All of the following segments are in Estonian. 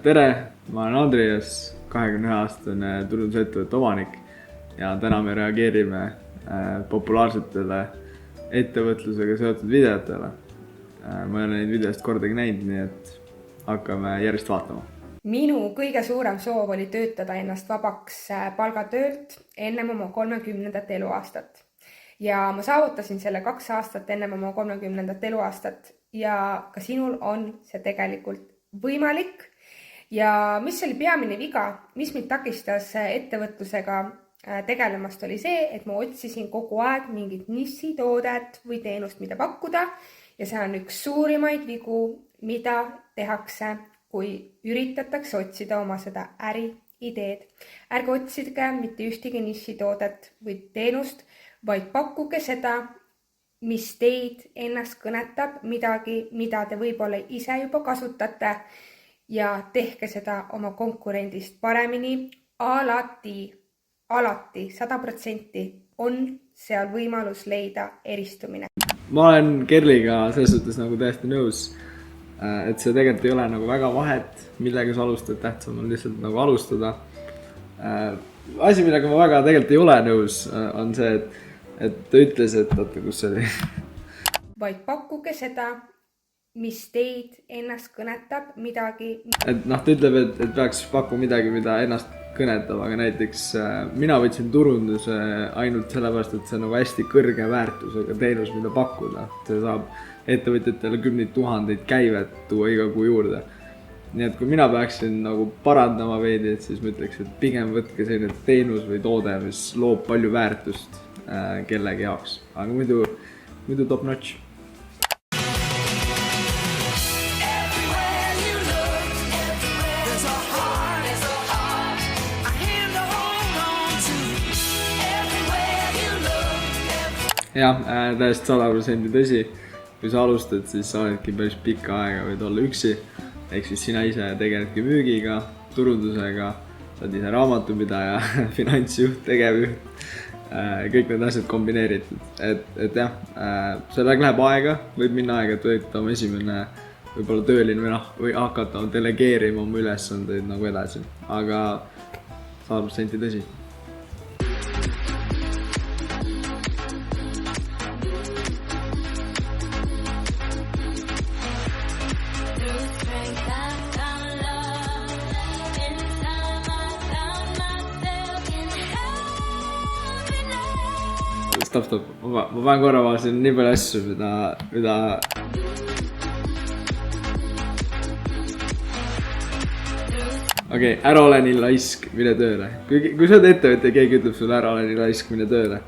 Tere, ma olen Andreas, 21-aastane turundusettevõtte omanik ja täna me reageerime populaarsetele ettevõtlusega seotud videotele. Ma ei ole neid videost kordagi näinud, nii et hakkame järjest vaatama. Minu kõige suurem soov oli töötada ennast vabaks palgatöölt ennem oma 30. eluaastat. Ja ma saavutasin selle 2 aastat ennem oma 30. eluaastat ja ka sinul on see tegelikult võimalik. Ja mis oli peamine viga, mis mind takistas ettevõtlusega tegelemast oli see, et ma otsisin kogu aeg mingit nišitoodet või teenust, mida pakkuda. Ja see on üks suurimaid vigu, mida tehakse, kui üritatakse otsida oma seda äriideed. Ärge otsige mitte ühtegi nišitoodet või teenust, vaid pakkuge seda, mis teid ennast kõnetab, midagi, mida te võib-olla ise juba kasutate. Ja tehke seda oma konkurendist paremini. Alati, 100% on seal võimalus leida eristumine. Ma olen Kerliga selles suhtes nagu täiesti nõus, et see tegelikult ei ole nagu väga vahet, millega sa alustad, tähtsam on lihtsalt nagu alustada. Asi, millega ma väga tegelikult ei ole nõus, on see, et ta ütles, et oota, kus see oli. Vaid pakkuge seda, mis teid ennast kõnetab, midagi. Et ta ütleb, et peaks pakkuma midagi, mida ennast kõnetab, aga näiteks mina võtsin turunduse ainult sellepärast, et see on nagu hästi kõrge väärtusega teenus, mida pakkuda. See saab ettevõtjatele 10 000 käivet tuua iga kuu juurde. Nii et kui mina peaksin nagu parandama veidi, siis ma ütleks, et pigem võtke selline teenus või toode, mis loob palju väärtust kellegi jaoks. Aga muidu top notch. Jah, täiesti 100% tõsi. Kui sa alustad, siis sa oledki päris pikka aega võid olla üksi. Ehk siis sina ise tegeledki müügiga, turundusega, saad ise raamatupidaja, finantsjuht, tegevjuht. Kõik need asjad kombineeritud. Et jah, sellega läheb aega, võib minna aega, et võtta oma esimene võib-olla tööline või hakata delegeerima oma ülesandeid nagu edasi. Aga 100% tõsi. Stop. Ma panen korra vaatasin nii palju asju, mida... Okei, ära ole nii laisk, mine tööle. Kui sa oled ettevõtja, keegi ütleb sulle ära ole nii laisk, mine tööle,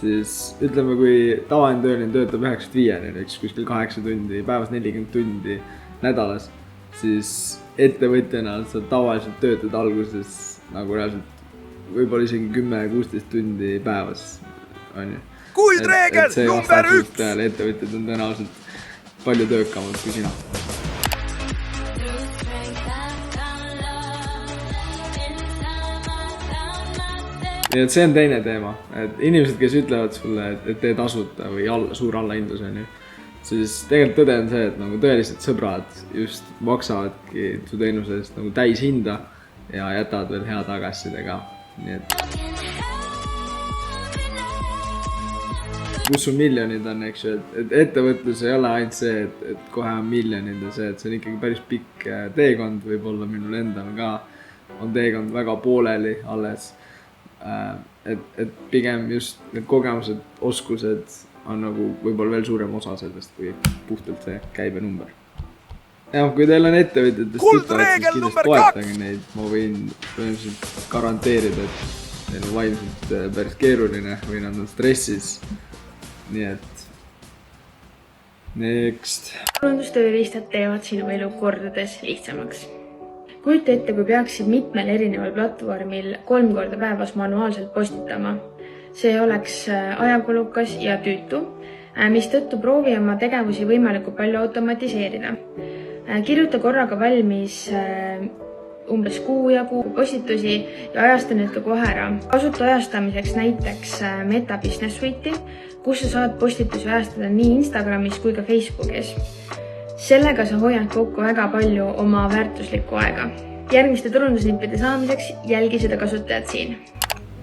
siis ütleme, kui tavaline tööline töötab 9-5, kuskil 8 tundi, päevas 40 tundi nädalas, siis ettevõtjana sa tavaliselt töötad alguses nagu reaalselt võib-olla isegi 10-16 tundi päevas. Kuldreegel number 1! Ettevõtjad on tõenäoliselt palju töökamad kui sina. Ja see on teine teema. Et inimesed, kes ütlevad sulle, et tee tasuta või suur allahindlus, siis tegelikult tõde on see, et nagu tõelised sõbrad just maksavadki su teenuse eest nagu täis hinda ja jätavad veel hea tagasisidega. Nii et kus su miljonid on, eks ju, et ettevõtlus ei ole ainult see, et kohe on miljonid ja see, et see on ikkagi päris pikk teekond, võib-olla minul endal ka on teekond väga pooleli alles. Et pigem just need kogemused, oskused on nagu võib-olla veel suurem osa sellest, kui puhtalt see käibenumber. Ja kui teil on ettevõtjatest tuttavad, siis kindlasti toetage neid. Ma võin põhimõtteliselt garanteerida, et neil on vaimselt päris keeruline või nad on stressis. Nii et next. Turundustööriistad teevad sinu elu kordades lihtsamaks. Kujuta ette, kui peaksid mitmel erineval platvormil 3 korda päevas manuaalselt postitama. See oleks ajakulukas ja tüütu, mistõttu proovi oma tegevusi võimalikult palju automatiseerida. Kirjuta korraga valmis umbes kuu jagu postitusi ja ajasta need ka kohe ära. Kasuta ajastamiseks näiteks Meta Business Suite'i, kus sa saad postitusi ajastada nii Instagramis kui ka Facebookis. Sellega sa hoiad kokku väga palju oma väärtuslikku aega. järgmiste turundusnippide saamiseks jälgi seda kasutajat siin.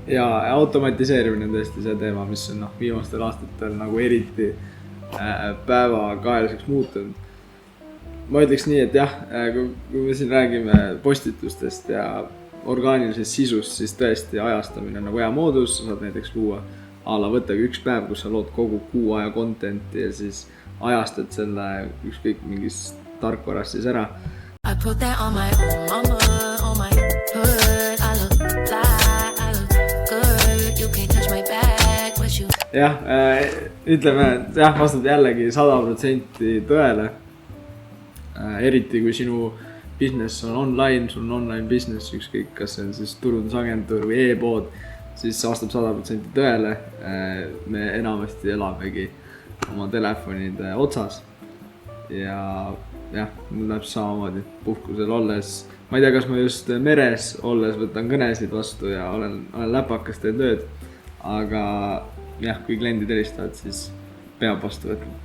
Ja automatiseerimine on tõesti see teema, mis on viimastel aastatel nagu eriti päevakajaliseks muutunud. Ma ütleks nii, et jah, kui me siin räägime postitustest ja orgaanilisest sisust, siis tõesti ajastamine on nagu hea moodus. Sa saad näiteks luua võttagi üks päev, kus sa lood kogu kuu aja contenti ja siis ajastad selle ükskõik mingis tarkvaras siis ära. I put that on my mama, on my hood, I look fly, I look good, you can't touch my back, but you... Jah, ütleme, et jah, vastab jällegi 100% tõele. Eriti kui sinu business on online, sul on online business, ükskõik kas see on siis turundusagentuur või e-pood, siis vastab 100% tõele. Me enamasti elamegi oma telefonide otsas ja jah, mul läheb samamoodi puhkusel olles. Ma ei tea, kas ma just meres olles võtan kõnesid vastu ja olen läpakas, teen tööd. Aga jah, kui kliendid helistavad, siis peab vastu võtma.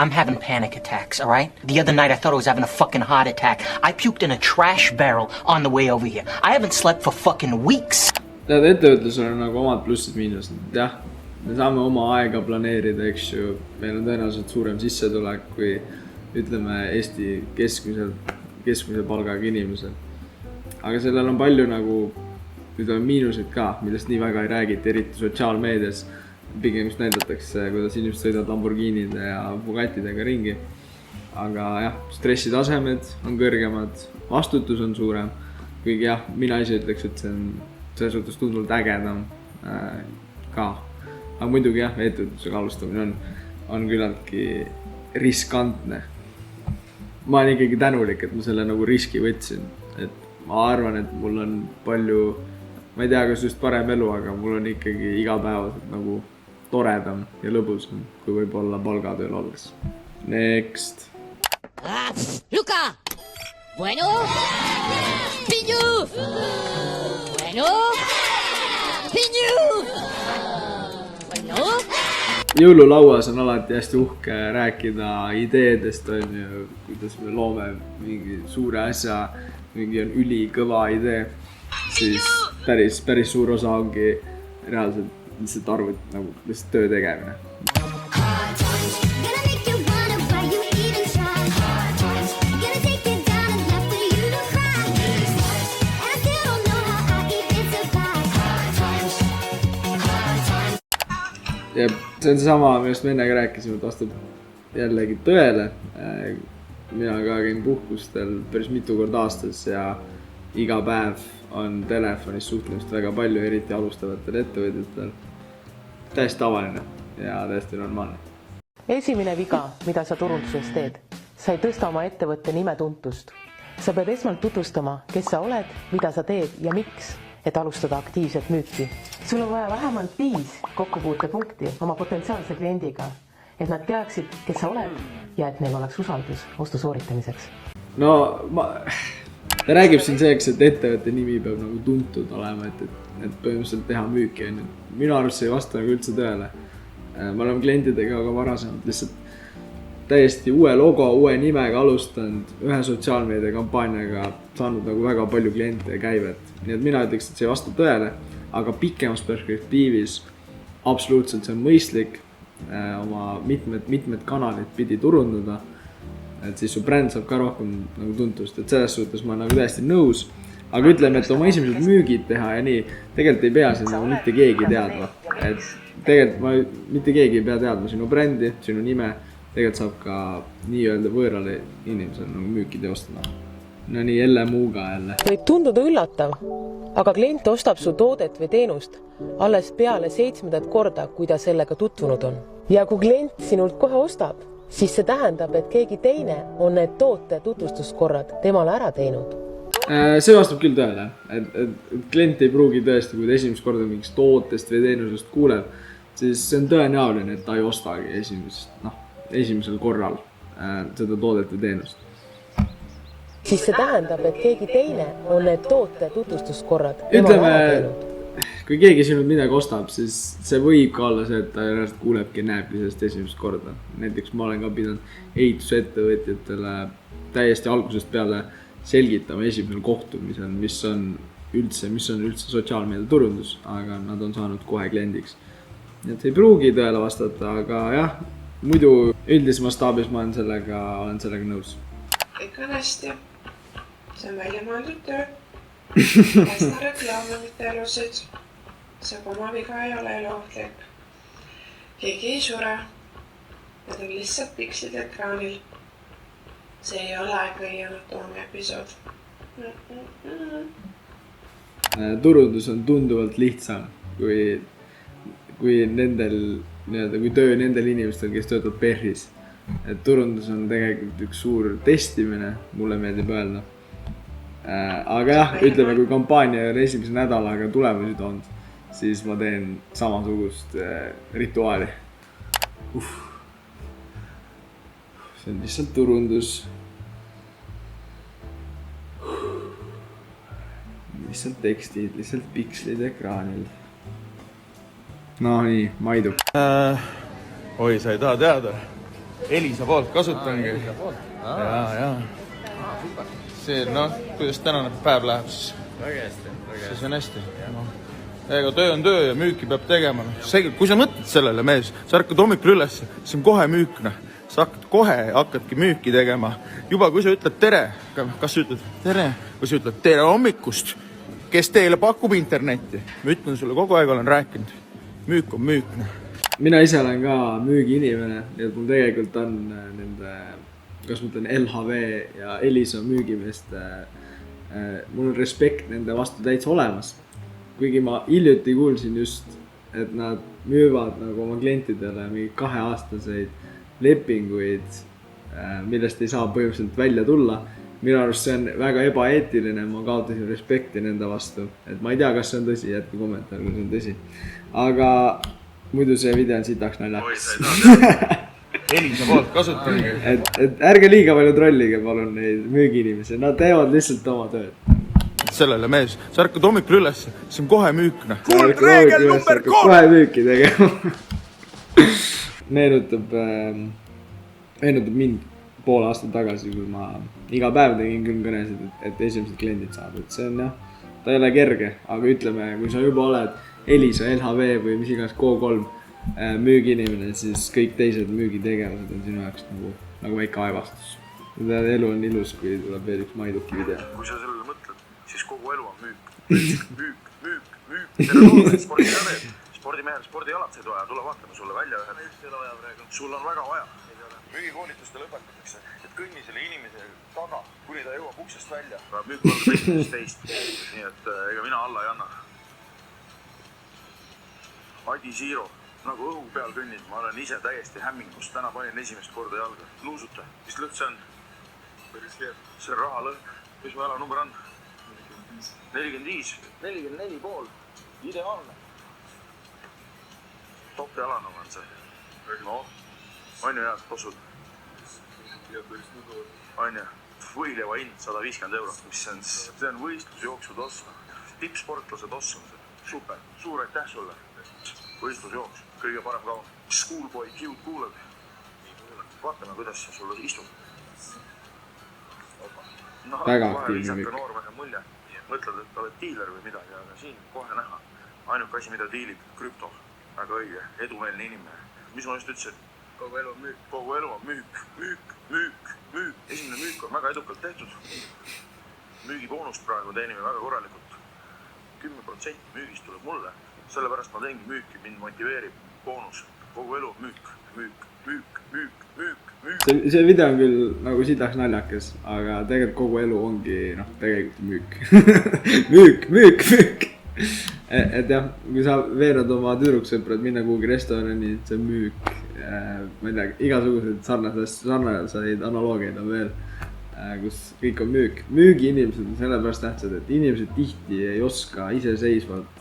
I'm having panic attacks, all right? The other night I thought I was having a fucking heart attack. I puked in a trash barrel on the way over here. I haven't slept for fucking weeks. Tead, ettevõtlusel on nagu omad plussid miinused. Jah, me saame oma aega planeerida, eks ju. Meil on tõenäoliselt suurem sissetulek kui ütleme Eesti keskmise palgaga inimesel. Aga sellel on palju nagu miinuseid ka, millest nii väga ei räägita, eriti sotsiaalmeedias. Pigem just näidatakse, kuidas inimesed sõidavad Lamborghinide ja Bugattidega ringi. Aga jah, stressitasemed on kõrgemad, vastutus on suurem. Kuigi jah, mina ise ütleks, et see on selles suhtes tunduvalt ägedam ka. Aga muidugi jah, ettevõtlusega alustamine on küllaltki riskantne. Ma olen ikkagi tänulik, et ma selle nagu riski võtsin. Et ma arvan, et mul on palju, ma ei tea, kas just parem elu, aga mul on ikkagi igapäevaselt nagu toredam ja lõbusam, kui võib olla palgatööl olles. Next. Luka! Bueno! Pinju! Bueno! Pinju! Bueno! Jõululauas on alati hästi uhke rääkida ideedest, kuidas me loome mingi suure asja, mingi on ülikõva idee, siis päris suur osa ongi reaalselt lihtsalt arvud nagu lihtsalt töö tegemine. Ja see on seesama, millest me ennegi rääkisime, et vastab jällegi tõele. Mina ka käin puhkustel päris mitu korda aastas ja iga päev on telefonis suhtlemist väga palju, eriti alustavatel ettevõtjatel. Täiesti tavaline ja täiesti normaalne. Esimene viga, mida sa turunduses teed, sa ei tõsta oma ettevõtte nime tuntust. Sa pead esmalt tutvustama, kes sa oled, mida sa teed ja miks, et alustada aktiivset müüki. Sul on vaja vähemalt 5 kokkupuutepunkti oma potentsiaalse kliendiga, et nad teaksid, kes sa oled ja et neil oleks usaldus ostu sooritamiseks. No, ta räägib siin selleks, et ettevõtte nimi peab nagu tuntud olema, et põhimõtteliselt teha müüki. Minu arust see ei vasta nagu üldse tõele. Me oleme klientidega ka varasemalt lihtsalt täiesti uue logo, uue nimega alustanud, ühe sotsiaalmeedia kampaaniaga saanud nagu väga palju kliente ja käivet. Nii et mina ütleks, et see ei vasta tõele, aga pikemas perspektiivis absoluutselt see on mõistlik oma mitmed kanalid pidi turundada. Et siis su bränd saab ka rohkem nagu tuntust, et selles suhtes ma olen nagu täiesti nõus. Aga ütleme, et oma esimesed müügid teha ja nii, tegelikult ei pea siin nagu mitte keegi teadma. Et tegelikult mitte keegi ei pea teadma sinu brändi, sinu nime, tegelikult saab ka nii-öelda võõrale inimesele nagu müüki teostada. No nii, jälle muuga jälle. Võib tunduda üllatav, aga klient ostab su toodet või teenust alles peale 7. korda, kui ta sellega tutvunud on. Ja kui klient sinult kohe ostab, siis see tähendab, et keegi teine on need toote tutvustuskorrad temale ära teinud. See vastab küll tõele, et klient ei pruugi tõesti, kui ta esimest korda mingist tootest või teenusest kuuleb, siis see on tõenäoline, et ta ei ostagi esimesel korral seda toodet või teenust. Siis see tähendab, et keegi teine on need toote tutvustuskorrad temale ära teinud. Kui keegi sinult midagi ostab, siis see võib ka olla see, et ta reaalselt kuulebki ja näebki sellest esimest korda. Näiteks ma olen ka pidanud ehitusettevõtjatele täiesti algusest peale selgitama esimesel kohtumisel, mis on üldse sotsiaalmeedia turundus, aga nad on saanud kohe kliendiks. Nii et ei pruugi tõele vastata, aga jah, muidu üldises mastaabis ma olen sellega nõus. Kõik on hästi. See on välja mõeldud töö. Lasta reklaame mitte elusid. See oma viga ei ole eluohtlik. Keegi ei sure. Need on lihtsalt pikslid ekraanil. See ei ole Grey Anatoomia episood. Turundus on tunduvalt lihtsam kui töö nendel inimestel, kes töötavad PERHis. Et turundus on tegelikult üks suur testimine, mulle meeldib öelda. Aga jah, ütleme, kui kampaania on esimese nädalaga tulemusi toonud, siis ma teen samasugust rituaali. See on lihtsalt turundus. Lihtsalt tekstid, lihtsalt pikslid ekraanil. No nii, Maidu. Oi, sa ei taha teada. Elisa poolt kasutangi. Jaa. See, kuidas tänane päev läheb, siis väga hästi. See on hästi. Ega töö on töö ja müüki peab tegema. Kui sa mõtled sellele, mees, sa ärkad hommikul üles, see on kohe müükne. Sa hakkadki müüki tegema. Juba kui sa ütled tere, kas sa ütled tere, kui sa ütled tere hommikust, kes teile pakub internetti. Ma ütlen sulle, kogu aeg olen rääkinud. Müük on müükne. Mina ise olen ka müügiinimene, nii et mul tegelikult on nende, kas ma ütlen LHV ja Elisa müügimeeste, mul on respekt nende vastu täitsa olemas. Kuigi ma hiljuti kuulsin just, et nad müüvad nagu oma klientidele mingi 2-aastaseid lepinguid, millest ei saa põhimõtteliselt välja tulla. Minu arust see on väga ebaeetiline, ma kaotasin respekti nende vastu. Et ma ei tea, kas see on tõsi, jätke kommentaar, kui see on tõsi. Aga muidu see video on sitaks naljakas. Elisa poolt kasutangi. Et ärge liiga palju trollige palun neid müügiinimesi, nad teevad lihtsalt oma tööd. Sellele, mees, sa ärkad hommikul üles, see on kohe müükne. Kuldreegel number 3! Kohe müüki tegema. Meenutab mind pool aastat tagasi, kui ma iga päev tegin kõnesid, et esimesed kliendid saab. Et see on jah, ta ei ole kerge, aga ütleme, kui sa juba oled Elisa, LHV või mis iganes K3 müügiinimene, siis kõik teised müügitegevused on sinu jaoks nagu väike aevastus. Elu on ilus, kui tuleb veel üks Maiduki video. Kui sa sellele mõtled, siis kogu elu on müük. Müük. Tere loodud, spordisäred, spordimehel, spordialatseid vaja, tule vaatame sulle välja ühed. Sul on väga vaja. Müügikoolituste lõpetatakse, et kõnni selle inimese taga, kuni ta jõuab uksest välja. Müük on teist, nii et ega mina alla ei anna. Adi Zero, nagu õhu peal kõnnid, ma olen ise täiesti hämmingust. Täna panin esimest korda jalga. Luusuta, mis lõht see on? See on raha lõhk. Mis mu jalanumber on? 45. 44,5. Ideaalne. Top jalanumber on see. No, on ju head tossud? On ju. Võileiva hind 150 €. Mis see on võistlusjooksu toss. Tippsportlase toss on see. Super. Suur aitäh sulle. Võistlusjooks. Kõige parem kaun. Schoolboy cute kuuleb. Vaatame, kuidas see sulle istub. Väga aktiivne müük. Noormehe mulje. Mõtled, et oled diiler või midagi, aga siin kohe näha. Ainuke asi, mida diilib, krüpto. Väga õige. Edumeelne inimene. Mis ma just ütlesin? Kogu elu on müük. Kogu elu on müük. Esimene müük on väga edukalt tehtud. Müügiboonust praegu teenime väga korralikult. 10% müügist tuleb mulle. Sellepärast ma teengi müüki, mind motiveerib boonus. Kogu elu on müük. See video on küll nagu sitaks naljakas, aga tegelikult kogu elu ongi tegelikult müük. müük. Et jah, kui sa veenad oma tüdruksõprad minna kuhugi restorani, see on müük. Ma ei tea, igasugused sarnaseid analoogiaid on veel, kus kõik on müük. Müügiinimesed on sellepärast tähtsad, et inimesed tihti ei oska iseseisvalt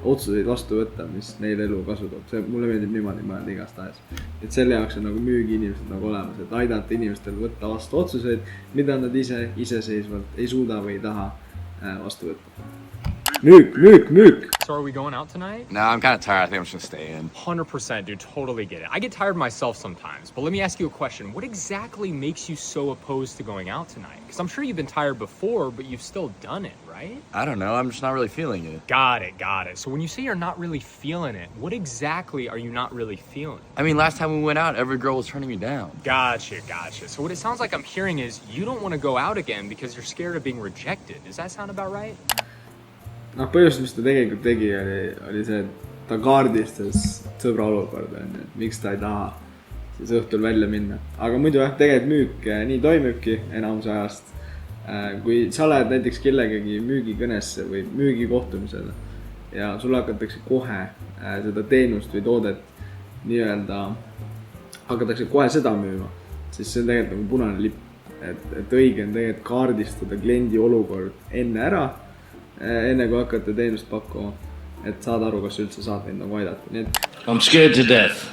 otsuseid vastu võtta, mis neil elu kasu toob. See mulle meeldib niimoodi mõelda igast ajas. Et selle jaoks on nagu müügiinimesed nagu olemas, et aidata inimestel võtta vastu otsuseid, mida nad iseseisvalt ei suuda või ei taha vastu võtta. Müük. So are we going out tonight? No, I'm kind of tired. I think I'm just gonna stay in. 100%, dude. Totally get it. I get tired myself sometimes. But let me ask you a question. What exactly makes you so opposed to going out tonight? Because I'm sure you've been tired before, but you've still done it, right? I don't know. I'm just not really feeling it. Got it. So when you say you're not really feeling it, what exactly are you not really feeling? I mean, last time we went out, every girl was turning me down. Gotcha. So what it sounds like I'm hearing is you don't want to go out again because you're scared of being rejected. Does that sound about right? Noh, põhjus, mis ta tegelikult tegi, oli see, et ta kaardistas sõbra olukorda, et miks ta ei taha siis õhtul välja minna. Aga muidu jah, tegelikult müük nii toimibki enamus ajast. Kui sa oled näiteks kellegagi müügikõnesse või müügikohtumisele ja sulle hakatakse kohe seda teenust või toodet nii-öelda hakatakse kohe seda müüma, siis see on tegelikult nagu punane lipp. Et õige on tegelikult kaardistada kliendi olukord enne ära, enne kui hakkate teenust pakkuma, et saad aru, kas üldse saad neid nagu aidata. Nii et... I'm scared to death.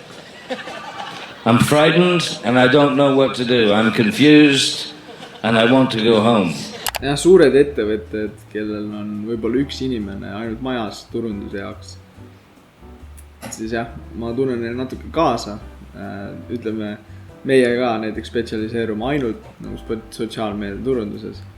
I'm frightened and I don't know what to do. I'm confused and I want to go home. Ja, suured ettevõtted, kellel on võib-olla üks inimene ainult majas turunduse jaoks. Siis jah, ma tunnen neile natuke kaasa. Ütleme, meie ka näiteks spetsialiseerume ainult nagu sotsiaalmeedia turunduses.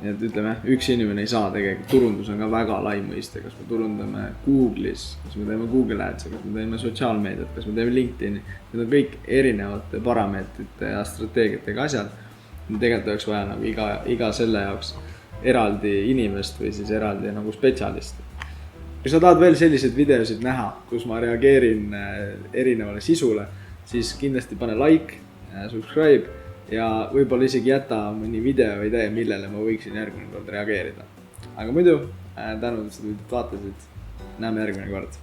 Et ütleme, üks inimene ei saa tegelikult, turundus on ka väga lai mõiste, kas me turundame Google'is, kas me teeme Google Ads'e, kas me teeme sotsiaalmeediat, kas me teeme LinkedIn'i. Need on kõik erinevate parameetrite ja strateegiatega asjad. Tegelikult oleks vaja nagu iga selle jaoks eraldi inimest või siis eraldi nagu spetsialisti. Kui sa tahad veel selliseid videosid näha, kus ma reageerin erinevale sisule, siis kindlasti pane like, subscribe ja võib-olla isegi jäta mõni video või idee, millele ma võiksin järgmine kord reageerida. Aga muidu, tänud, et sa vaatasid. Näeme järgmine kord.